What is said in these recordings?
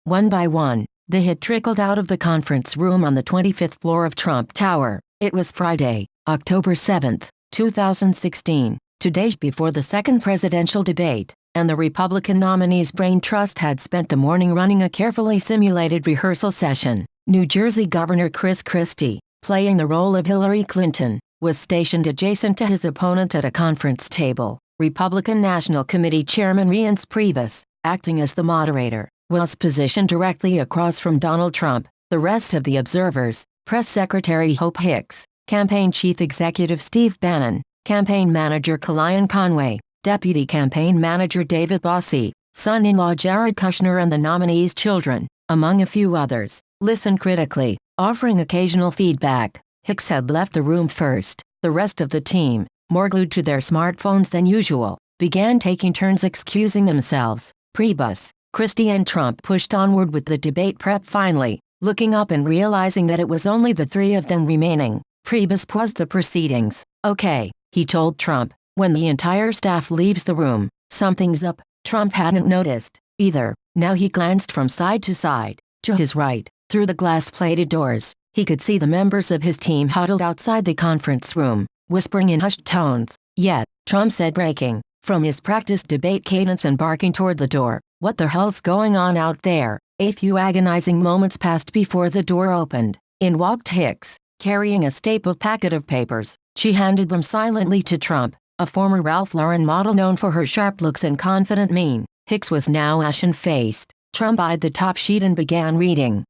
One by one, they had trickled out of the conference room on the 25th floor of Trump Tower. It was Friday, October 7, 2016, 2 days before the second presidential debate, and the Republican nominees' brain trust had spent the morning running a carefully simulated rehearsal session. New Jersey Governor Chris Christie, playing the role of Hillary Clinton, was stationed adjacent to his opponent at a conference table. Republican National Committee Chairman Reince Priebus, acting as the moderator, was positioned directly across from Donald Trump. The rest of the observers, Press Secretary Hope Hicks, Campaign Chief Executive Steve Bannon, Campaign Manager Kellyanne Conway, Deputy Campaign Manager David Bossie, son-in-law Jared Kushner and the nominees' children, among a few others, listened critically, offering occasional feedback. Hicks had left the room first. The rest of the team, more glued to their smartphones than usual, began taking turns excusing themselves. Priebus, Christie and Trump pushed onward with the debate prep. Finally, looking up and realizing that it was only the three of them remaining, Priebus paused the proceedings. "Okay," he told Trump, "when the entire staff leaves the room, something's up." Trump hadn't noticed, either. Now he glanced from side to side. To his right, through the glass-plated doors, he could see the members of his team huddled outside the conference room, whispering in hushed tones. "Yet," Trump said, breaking from his practiced debate cadence and barking toward the door, "What the hell's going on out there?" A few agonizing moments passed before the door opened. In walked Hicks, carrying a stapled packet of papers. She handed them silently to Trump, a former Ralph Lauren model known for her sharp looks and confident mien. Hicks was now ashen-faced. Trump eyed the top sheet and began reading.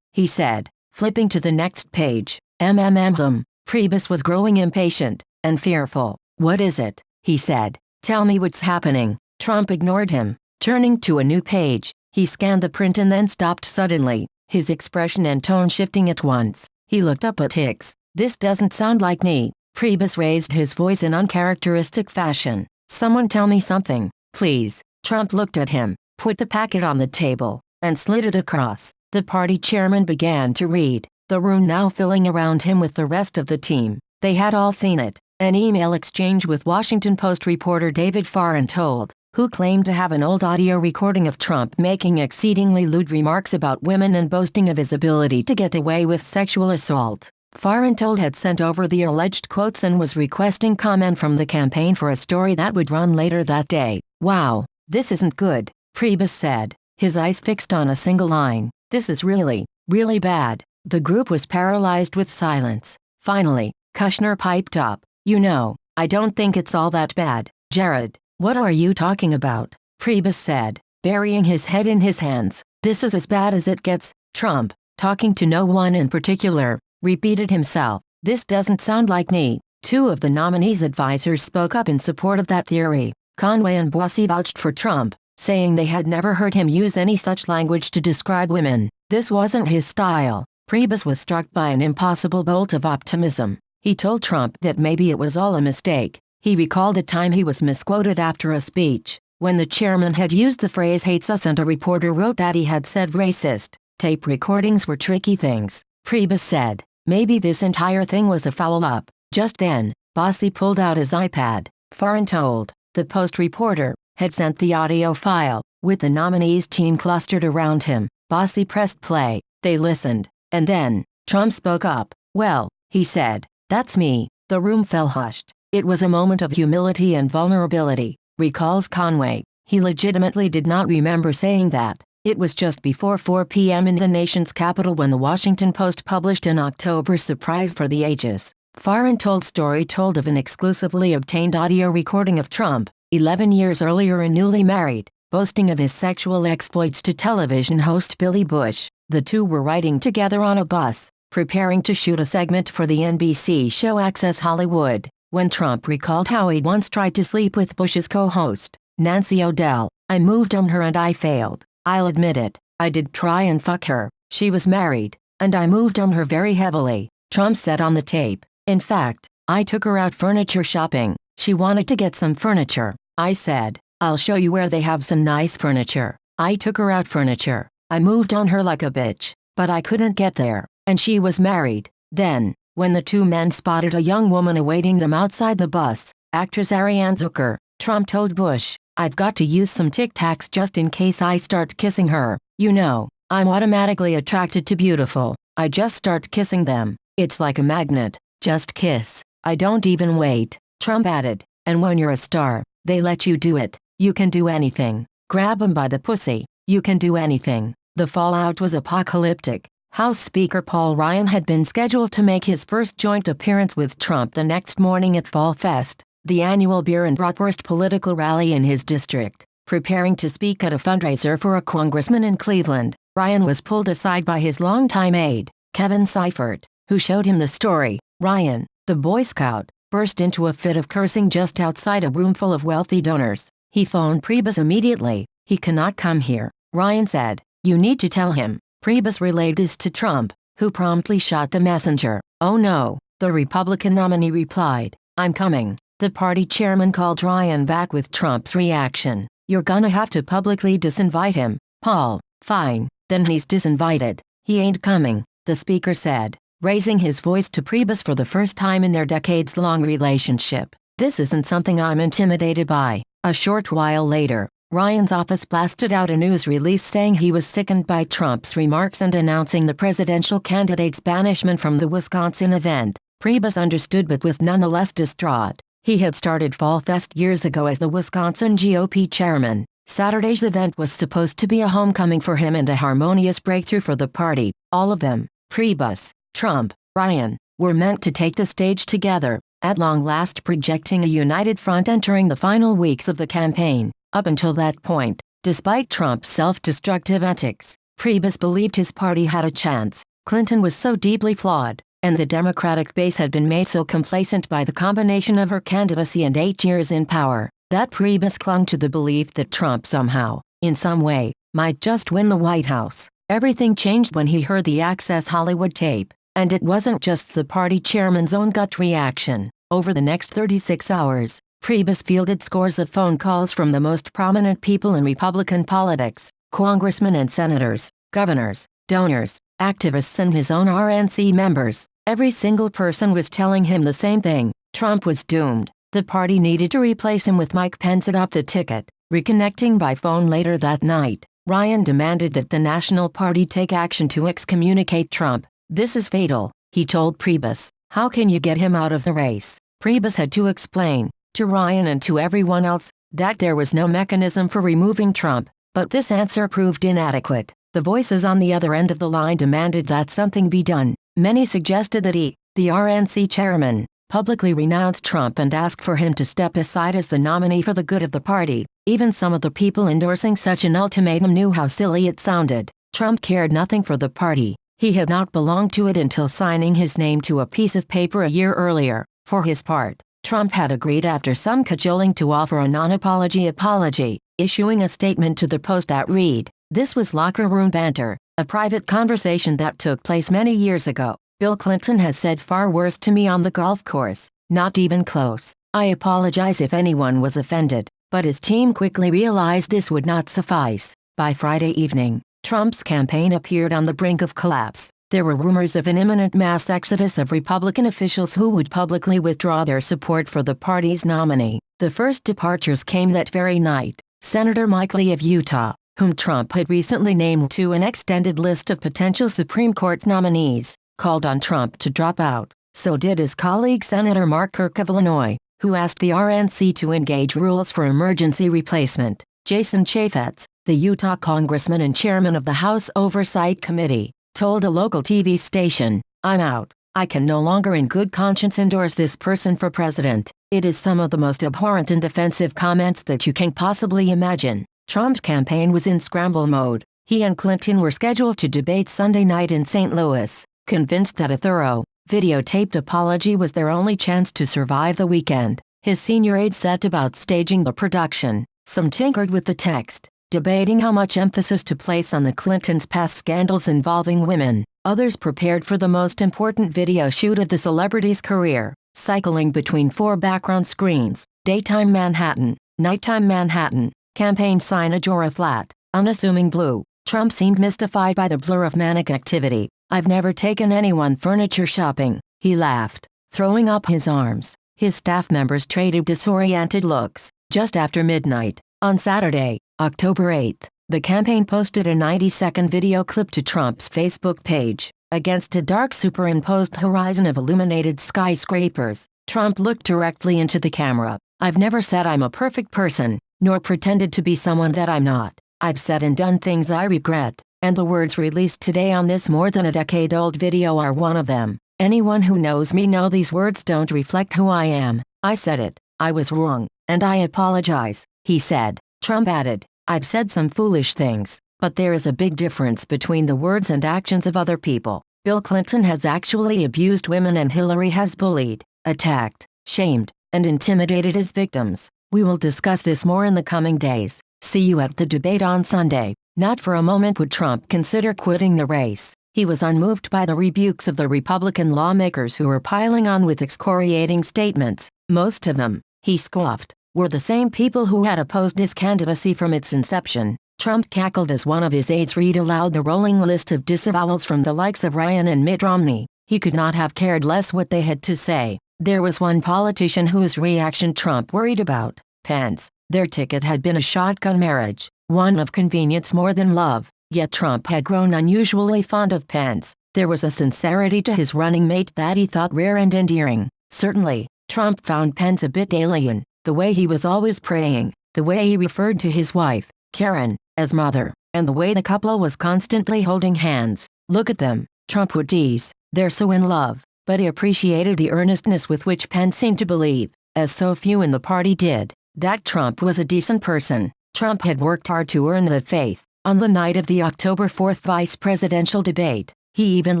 He said, flipping to the next page. Priebus was growing impatient and fearful. "What is it?" he said. "Tell me what's happening." Trump ignored him. Turning to a new page, he scanned the print and then stopped suddenly, his expression and tone shifting at once. He looked up at Hicks. "This doesn't sound like me." Priebus raised his voice in uncharacteristic fashion. "Someone tell me something, please." Trump looked at him, put the packet on the table, and slid it across. The party chairman began to read, the room now filling around him with the rest of the team. They had all seen it, an email exchange with Washington Post reporter David Fahrenthold, who claimed to have an old audio recording of Trump making exceedingly lewd remarks about women and boasting of his ability to get away with sexual assault. Fahrenthold had sent over the alleged quotes and was requesting comment from the campaign for a story that would run later that day. "Wow, this isn't good," Priebus said, his eyes fixed on a single line. "This is really, really bad." The group was paralyzed with silence. Finally, Kushner piped up. "You know, I don't think it's all that bad, Jared." "What are you talking about?" Priebus said, burying his head in his hands. "This is as bad as it gets." Trump, talking to no one in particular, repeated himself. "This doesn't sound like me." Two of the nominees' advisors spoke up in support of that theory. Conway and Bossie vouched for Trump, saying they had never heard him use any such language to describe women. This wasn't his style. Priebus was struck by an impossible bolt of optimism. He told Trump that maybe it was all a mistake. He recalled a time he was misquoted after a speech, when the chairman had used the phrase "hates us" and a reporter wrote that he had said racist. Tape recordings were tricky things, Priebus said. Maybe this entire thing was a foul-up. Just then, Bossie pulled out his iPad. Fahrenthold, the Post reporter, had sent the audio file, with the nominees' team clustered around him. Bossie pressed play. They listened, and then, Trump spoke up. "Well," he said, "that's me." The room fell hushed. It was a moment of humility and vulnerability, recalls Conway. He legitimately did not remember saying that. It was just before 4 p.m. in the nation's capital when the Washington Post published an October surprise for the ages. Fahrenthold's story told of an exclusively obtained audio recording of Trump, 11 years earlier and newly married, boasting of his sexual exploits to television host Billy Bush. The two were riding together on a bus, preparing to shoot a segment for the NBC show Access Hollywood, when Trump recalled how he'd once tried to sleep with Bush's co-host, Nancy O'Dell. "I moved on her and I failed. I'll admit it, I did try and fuck her. She was married, and I moved on her very heavily," Trump said on the tape. "In fact, I took her out furniture shopping. She wanted to get some furniture. I said, 'I'll show you where they have some nice furniture.' I took her out furniture. I moved on her like a bitch, but I couldn't get there, and she was married." Then, when the two men spotted a young woman awaiting them outside the bus, actress Ariane Zucker, Trump told Bush, "I've got to use some Tic Tacs just in case I start kissing her. You know, I'm automatically attracted to beautiful. I just start kissing them. It's like a magnet. Just kiss. I don't even wait," Trump added. "And when you're a star, they let you do it. You can do anything. Grab 'em by the pussy. You can do anything." The fallout was apocalyptic. House Speaker Paul Ryan had been scheduled to make his first joint appearance with Trump the next morning at Fall Fest, the annual beer and bratwurst political rally in his district. Preparing to speak at a fundraiser for a congressman in Cleveland, Ryan was pulled aside by his longtime aide, Kevin Seifert, who showed him the story. Ryan, the Boy Scout, burst into a fit of cursing just outside a room full of wealthy donors. He phoned Priebus immediately. "He cannot come here," Ryan said. "You need to tell him." Priebus relayed this to Trump, who promptly shot the messenger. "Oh no," the Republican nominee replied. "I'm coming." The party chairman called Ryan back with Trump's reaction. "You're gonna have to publicly disinvite him, Paul." "Fine, then he's disinvited. He ain't coming," the speaker said, raising his voice to Priebus for the first time in their decades-long relationship. "This isn't something I'm intimidated by." A short while later, Ryan's office blasted out a news release saying he was sickened by Trump's remarks and announcing the presidential candidate's banishment from the Wisconsin event. Priebus understood but was nonetheless distraught. He had started Fall Fest years ago as the Wisconsin GOP chairman. Saturday's event was supposed to be a homecoming for him and a harmonious breakthrough for the party. All of them, Priebus, Trump, Ryan, were meant to take the stage together, at long last projecting a united front entering the final weeks of the campaign. Up until that point, despite Trump's self-destructive antics, Priebus believed his party had a chance. Clinton was so deeply flawed, and the Democratic base had been made so complacent by the combination of her candidacy and 8 years in power, that Priebus clung to the belief that Trump somehow, in some way, might just win the White House. Everything changed when he heard the Access Hollywood tape, and it wasn't just the party chairman's own gut reaction. Over the next 36 hours, Priebus fielded scores of phone calls from the most prominent people in Republican politics, congressmen and senators, governors, donors, activists and his own RNC members. Every single person was telling him the same thing: Trump was doomed. The party needed to replace him with Mike Pence atop the ticket. Reconnecting by phone later that night, Ryan demanded that the National Party take action to excommunicate Trump. "This is fatal," he told Priebus. "How can you get him out of the race?" Priebus had to explain, to Ryan and to everyone else, that there was no mechanism for removing Trump, but this answer proved inadequate. The voices on the other end of the line demanded that something be done. Many suggested that he, the RNC chairman, publicly renounce Trump and ask for him to step aside as the nominee for the good of the party. Even some of the people endorsing such an ultimatum knew how silly it sounded. Trump cared nothing for the party. He had not belonged to it until signing his name to a piece of paper a year earlier. For his part, Trump had agreed after some cajoling to offer a non-apology apology, issuing a statement to the Post that read, "This was locker room banter, a private conversation that took place many years ago. Bill Clinton has said far worse to me on the golf course, not even close. I apologize if anyone was offended." But his team quickly realized this would not suffice. By Friday evening, Trump's campaign appeared on the brink of collapse. There were rumors of an imminent mass exodus of Republican officials who would publicly withdraw their support for the party's nominee. The first departures came that very night. Senator Mike Lee of Utah, whom Trump had recently named to an extended list of potential Supreme Court nominees, called on Trump to drop out. So did his colleague Senator Mark Kirk of Illinois, who asked the RNC to engage rules for emergency replacement. Jason Chaffetz, the Utah congressman and chairman of the House Oversight Committee, told a local TV station, "I'm out. I can no longer in good conscience endorse this person for president. It is some of the most abhorrent and offensive comments that you can possibly imagine." Trump's campaign was in scramble mode. He and Clinton were scheduled to debate Sunday night in St. Louis, convinced that a thorough, videotaped apology was their only chance to survive the weekend. His senior aide set about staging the production. Some tinkered with the text, debating how much emphasis to place on the Clintons' past scandals involving women. Others prepared for the most important video shoot of the celebrity's career, cycling between 4 background screens: daytime Manhattan, nighttime Manhattan, campaign signage or a flat, unassuming blue. Trump seemed mystified by the blur of manic activity. "I've never taken anyone furniture shopping," he laughed, throwing up his arms. His staff members traded disoriented looks. Just after midnight, on Saturday, October 8, The campaign posted a 90-second video clip to Trump's Facebook page. Against a dark superimposed horizon of illuminated skyscrapers, Trump looked directly into the camera. "I've never said I'm a perfect person, nor pretended to be someone that I'm not. I've said and done things I regret, and the words released today on this more than a decade-old video are one of them. Anyone who knows me knows these words don't reflect who I am. I said it. I was wrong, and I apologize," he said. Trump added, "I've said some foolish things, but there is a big difference between the words and actions of other people. Bill Clinton has actually abused women and Hillary has bullied, attacked, shamed, and intimidated his victims. We will discuss this more in the coming days. See you at the debate on Sunday." Not for a moment would Trump consider quitting the race. He was unmoved by the rebukes of the Republican lawmakers who were piling on with excoriating statements. Most of them, he scoffed, were the same people who had opposed his candidacy from its inception. Trump cackled as one of his aides read aloud the rolling list of disavowals from the likes of Ryan and Mitt Romney. He could not have cared less what they had to say. There was one politician whose reaction Trump worried about: Pence. Their ticket had been a shotgun marriage, one of convenience more than love, yet Trump had grown unusually fond of Pence. There was a sincerity to his running mate that he thought rare and endearing. Certainly, Trump found Pence a bit alien, the way he was always praying, the way he referred to his wife, Karen, as mother, and the way the couple was constantly holding hands. "Look at them," Trump would tease, "they're so in love." But he appreciated the earnestness with which Pence seemed to believe, as so few in the party did, that Trump was a decent person. Trump had worked hard to earn that faith. On the night of the October 4th vice presidential debate, he even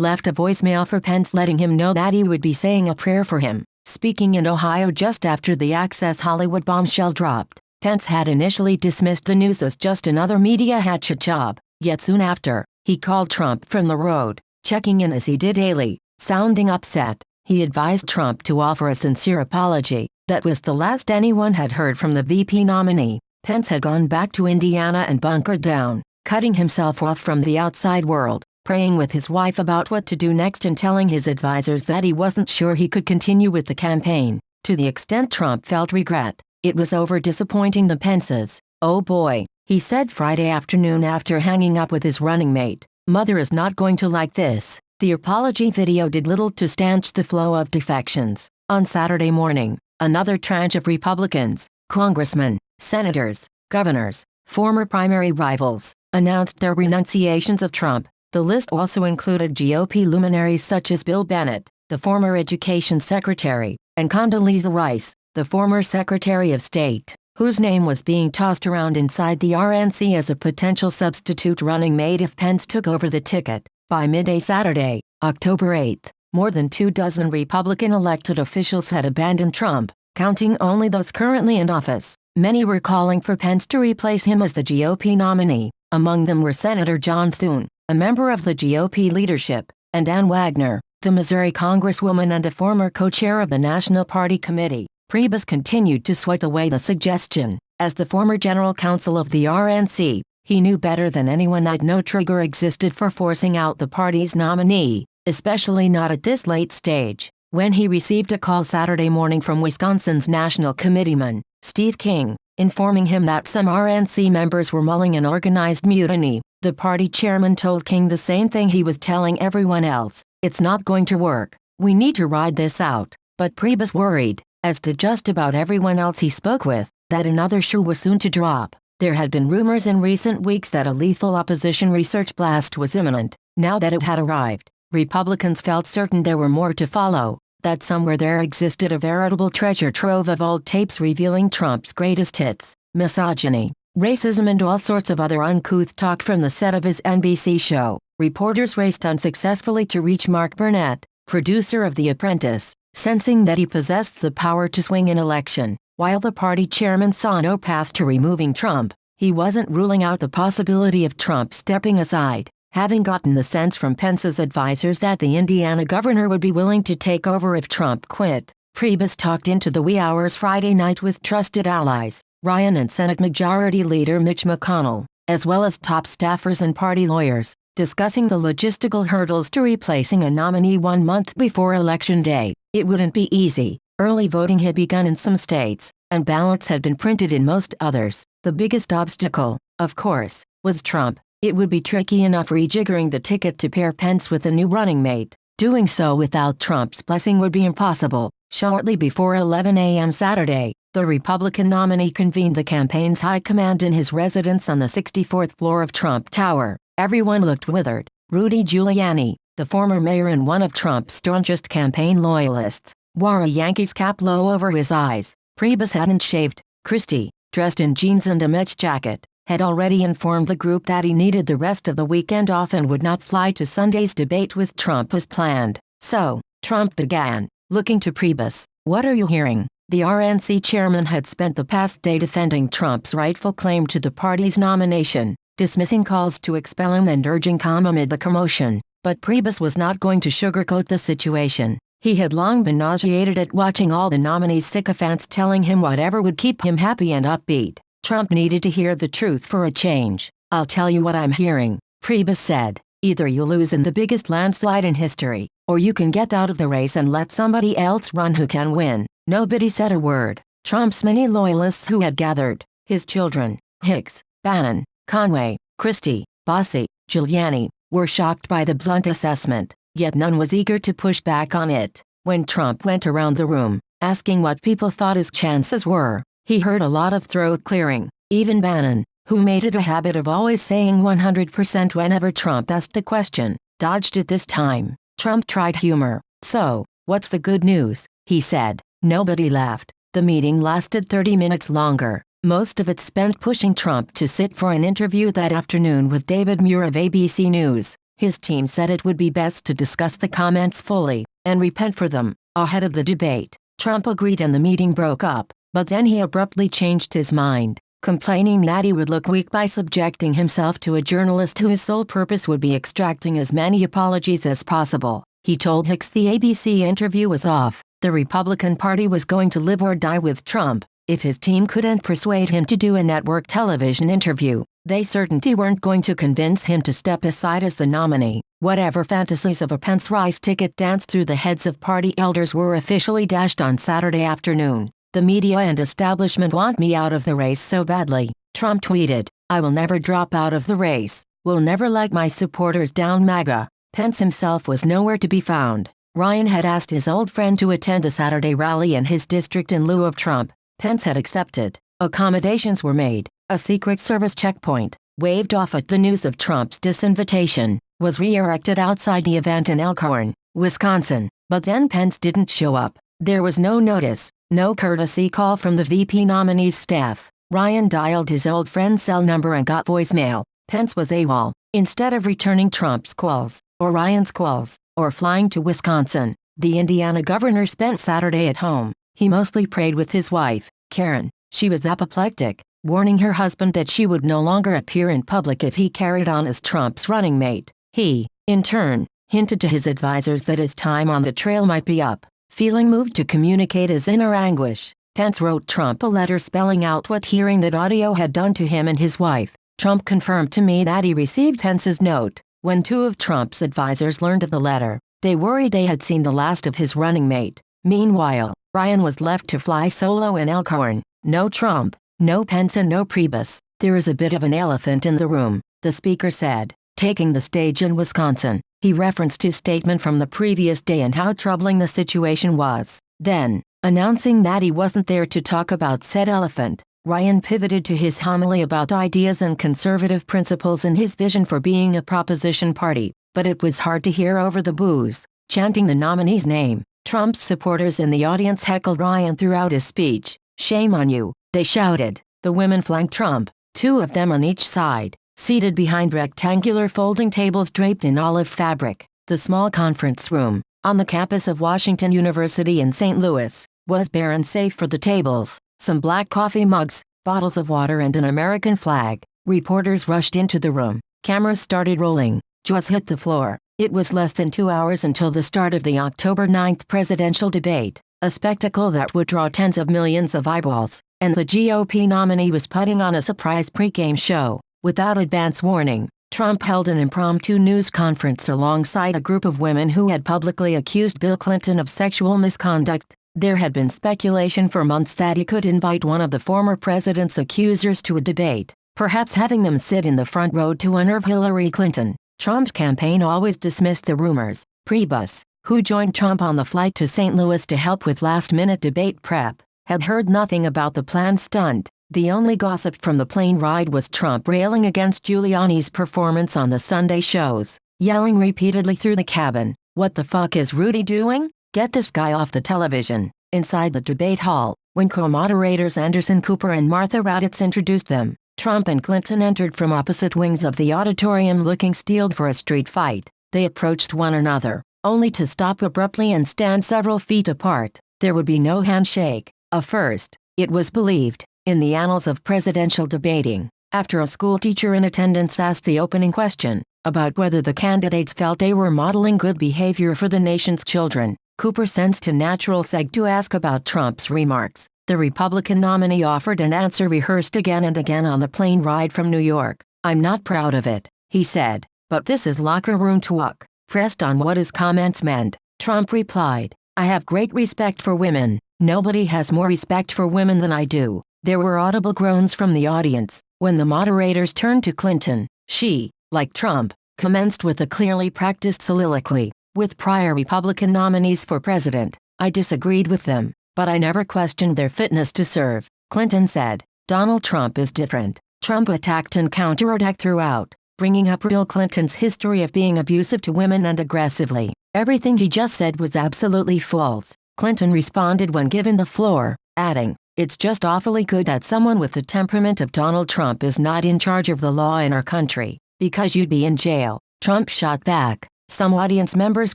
left a voicemail for Pence letting him know that he would be saying a prayer for him. Speaking in Ohio just after the Access Hollywood bombshell dropped, Pence had initially dismissed the news as just another media hatchet job, yet soon after, he called Trump from the road, checking in as he did daily. Sounding upset, he advised Trump to offer a sincere apology. That was the last anyone had heard from the VP nominee. Pence had gone back to Indiana and bunkered down, cutting himself off from the outside world, praying with his wife about what to do next and telling his advisors that he wasn't sure he could continue with the campaign. To the extent Trump felt regret, it was over disappointing the Pences. "Oh boy," he said Friday afternoon after hanging up with his running mate, "Mother is not going to like this." The apology video did little to stanch the flow of defections. On Saturday morning, another tranche of Republicans, congressmen, senators, governors, former primary rivals, announced their renunciations of Trump. The list also included GOP luminaries such as Bill Bennett, the former education secretary, and Condoleezza Rice, the former Secretary of State, whose name was being tossed around inside the RNC as a potential substitute running mate if Pence took over the ticket. By midday Saturday, October 8th, more than 24 Republican elected officials had abandoned Trump, counting only those currently in office. Many were calling for Pence to replace him as the GOP nominee. Among them were Senator John Thune, a member of the GOP leadership, and Ann Wagner, the Missouri congresswoman and a former co-chair of the National Party Committee. Priebus continued to sweat away the suggestion. As the former general counsel of the RNC, he knew better than anyone that no trigger existed for forcing out the party's nominee, especially not at this late stage. When he received a call Saturday morning from Wisconsin's national committeeman, Steve King, informing him that some RNC members were mulling an organized mutiny, the party chairman told King the same thing he was telling everyone else: "It's not going to work. We need to ride this out." But Priebus worried, as did just about everyone else he spoke with, that another shoe was soon to drop. There had been rumors in recent weeks that a lethal opposition research blast was imminent. Now that it had arrived, Republicans felt certain there were more to follow, that somewhere there existed a veritable treasure trove of old tapes revealing Trump's greatest hits: misogyny, racism, and all sorts of other uncouth talk from the set of his NBC show. Reporters raced unsuccessfully to reach Mark Burnett, producer of The Apprentice, sensing that he possessed the power to swing an election. While the party chairman saw no path to removing Trump, he wasn't ruling out the possibility of Trump stepping aside, having gotten the sense from Pence's advisors that the Indiana governor would be willing to take over if Trump quit. Priebus talked into the wee hours Friday night with trusted allies, Ryan and Senate Majority Leader Mitch McConnell, as well as top staffers and party lawyers, discussing the logistical hurdles to replacing a nominee 1 month before Election Day. It wouldn't be easy. Early voting had begun in some states, and ballots had been printed in most others. The biggest obstacle, of course, was Trump. It would be tricky enough rejiggering the ticket to pair Pence with a new running mate. Doing so without Trump's blessing would be impossible. Shortly before 11 a.m. Saturday, the Republican nominee convened the campaign's high command in his residence on the 64th floor of Trump Tower. Everyone looked withered. Rudy Giuliani, the former mayor and one of Trump's staunchest campaign loyalists, wore a Yankees cap low over his eyes. Priebus hadn't shaved. Christie, dressed in jeans and a Mets jacket, had already informed the group that he needed the rest of the weekend off and would not fly to Sunday's debate with Trump as planned. So, Trump began, looking to Priebus. "What are you hearing?" The RNC chairman had spent the past day defending Trump's rightful claim to the party's nomination, dismissing calls to expel him and urging calm amid the commotion. But Priebus was not going to sugarcoat the situation. He had long been nauseated at watching all the nominee's sycophants telling him whatever would keep him happy and upbeat. Trump needed to hear the truth for a change. "I'll tell you what I'm hearing," Priebus said. "Either you lose in the biggest landslide in history, or you can get out of the race and let somebody else run who can win." Nobody said a word. Trump's many loyalists who had gathered, his children, Hicks, Bannon, Conway, Christie, Bossie, Giuliani, were shocked by the blunt assessment, yet none was eager to push back on it. When Trump went around the room, asking what people thought his chances were, he heard a lot of throat clearing. Even Bannon, who made it a habit of always saying 100% whenever Trump asked the question, dodged it this time. Trump tried humor. "So, what's the good news?" he said. Nobody laughed. The meeting lasted 30 minutes longer, most of it spent pushing Trump to sit for an interview that afternoon with David Muir of ABC News. His team said it would be best to discuss the comments fully, and repent for them, ahead of the debate. Trump agreed and the meeting broke up, but then he abruptly changed his mind, complaining that he would look weak by subjecting himself to a journalist whose sole purpose would be extracting as many apologies as possible. He told Hicks the ABC interview was off. The Republican Party was going to live or die with Trump. If his team couldn't persuade him to do a network television interview, they certainly weren't going to convince him to step aside as the nominee. Whatever fantasies of a Pence Rice ticket danced through the heads of party elders were officially dashed on Saturday afternoon. "The media and establishment want me out of the race so badly," Trump tweeted. "I will never drop out of the race. Will never let my supporters down MAGA." Pence himself was nowhere to be found. Ryan had asked his old friend to attend a Saturday rally in his district in lieu of Trump. Pence had accepted. Accommodations were made. A Secret Service checkpoint, waved off at the news of Trump's disinvitation, was re-erected outside the event in Elkhorn, Wisconsin. But then Pence didn't show up. There was no notice, no courtesy call from the VP nominee's staff. Ryan dialed his old friend's cell number and got voicemail. Pence was AWOL. Instead of returning Trump's calls, or Ryan's calls, or flying to Wisconsin, the Indiana governor spent Saturday at home. He mostly prayed with his wife, Karen. She was apoplectic, warning her husband that she would no longer appear in public if he carried on as Trump's running mate. He, in turn, hinted to his advisors that his time on the trail might be up. Feeling moved to communicate his inner anguish, Pence wrote Trump a letter spelling out what hearing that audio had done to him and his wife. Trump confirmed to me that he received Pence's note. When two of Trump's advisors learned of the letter, they worried they had seen the last of his running mate. Meanwhile, Ryan was left to fly solo in Elkhorn. No Trump, no Pence and no Priebus. "There is a bit of an elephant in the room," the speaker said, taking the stage in Wisconsin. He referenced his statement from the previous day and how troubling the situation was. Then, announcing that he wasn't there to talk about said elephant, Ryan pivoted to his homily about ideas and conservative principles and his vision for being a proposition party. But it was hard to hear over the boos, chanting the nominee's name. Trump's supporters in the audience heckled Ryan throughout his speech. "Shame on you," they shouted. The women flanked Trump, two of them on each side, seated behind rectangular folding tables draped in olive fabric. The small conference room, on the campus of Washington University in St. Louis, was bare and safe for the tables. Some black coffee mugs, bottles of water and an American flag. Reporters rushed into the room. Cameras started rolling. Jaws hit the floor. It was less than 2 hours until the start of the October 9th presidential debate, a spectacle that would draw tens of millions of eyeballs, and the GOP nominee was putting on a surprise pregame show. Without advance warning, Trump held an impromptu news conference alongside a group of women who had publicly accused Bill Clinton of sexual misconduct. There had been speculation for months that he could invite one of the former president's accusers to a debate. perhaps having them sit in the front row to unnerve Hillary Clinton. Trump's campaign always dismissed the rumors. Priebus, who joined Trump on the flight to St. Louis to help with last-minute debate prep, had heard nothing about the planned stunt. The only gossip from the plane ride was Trump railing against Giuliani's performance on the Sunday shows, yelling repeatedly through the cabin, "What the fuck is Rudy doing? Get this guy off the television." Inside the debate hall, when co-moderators Anderson Cooper and Martha Raddatz introduced them, Trump and Clinton entered from opposite wings of the auditorium looking steeled for a street fight. They approached one another, only to stop abruptly and stand several feet apart. There would be no handshake, a first, it was believed, in the annals of presidential debating, after a schoolteacher in attendance asked the opening question, about whether the candidates felt they were modeling good behavior for the nation's children. Cooper sensed a natural seg to ask about Trump's remarks. The Republican nominee offered an answer rehearsed again and again on the plane ride from New York. "I'm not proud of it," he said, "but this is locker room talk." Pressed on what his comments meant, Trump replied, "I have great respect for women. Nobody has more respect for women than I do." There were audible groans from the audience. When the moderators turned to Clinton, she, like Trump, commenced with a clearly practiced soliloquy. "With prior Republican nominees for president, I disagreed with them, but I never questioned their fitness to serve." Clinton said, "Donald Trump is different." Trump attacked and counterattacked throughout, bringing up Bill Clinton's history of being abusive to women and aggressively. Everything he just said was absolutely false. Clinton responded when given the floor, adding, "It's just awfully good that someone with the temperament of Donald Trump is not in charge of the law in our country, because you'd be in jail." Trump shot back. Some audience members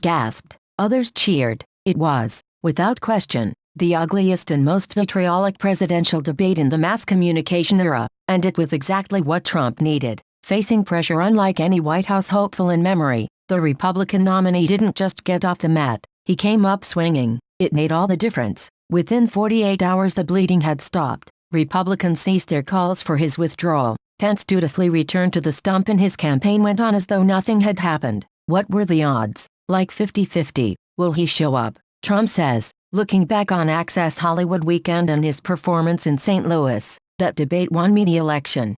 gasped, others cheered. It was, without question, the ugliest and most vitriolic presidential debate in the mass communication era, and it was exactly what Trump needed. Facing pressure unlike any White House hopeful in memory, the Republican nominee didn't just get off the mat, he came up swinging. It made all the difference. Within 48 hours the bleeding had stopped. Republicans ceased their calls for his withdrawal. Pence dutifully returned to the stump and his campaign went on as though nothing had happened. What were the odds? Like 50-50. Will he show up? Trump says, looking back on Access Hollywood weekend and his performance in St. Louis, that debate won me the election.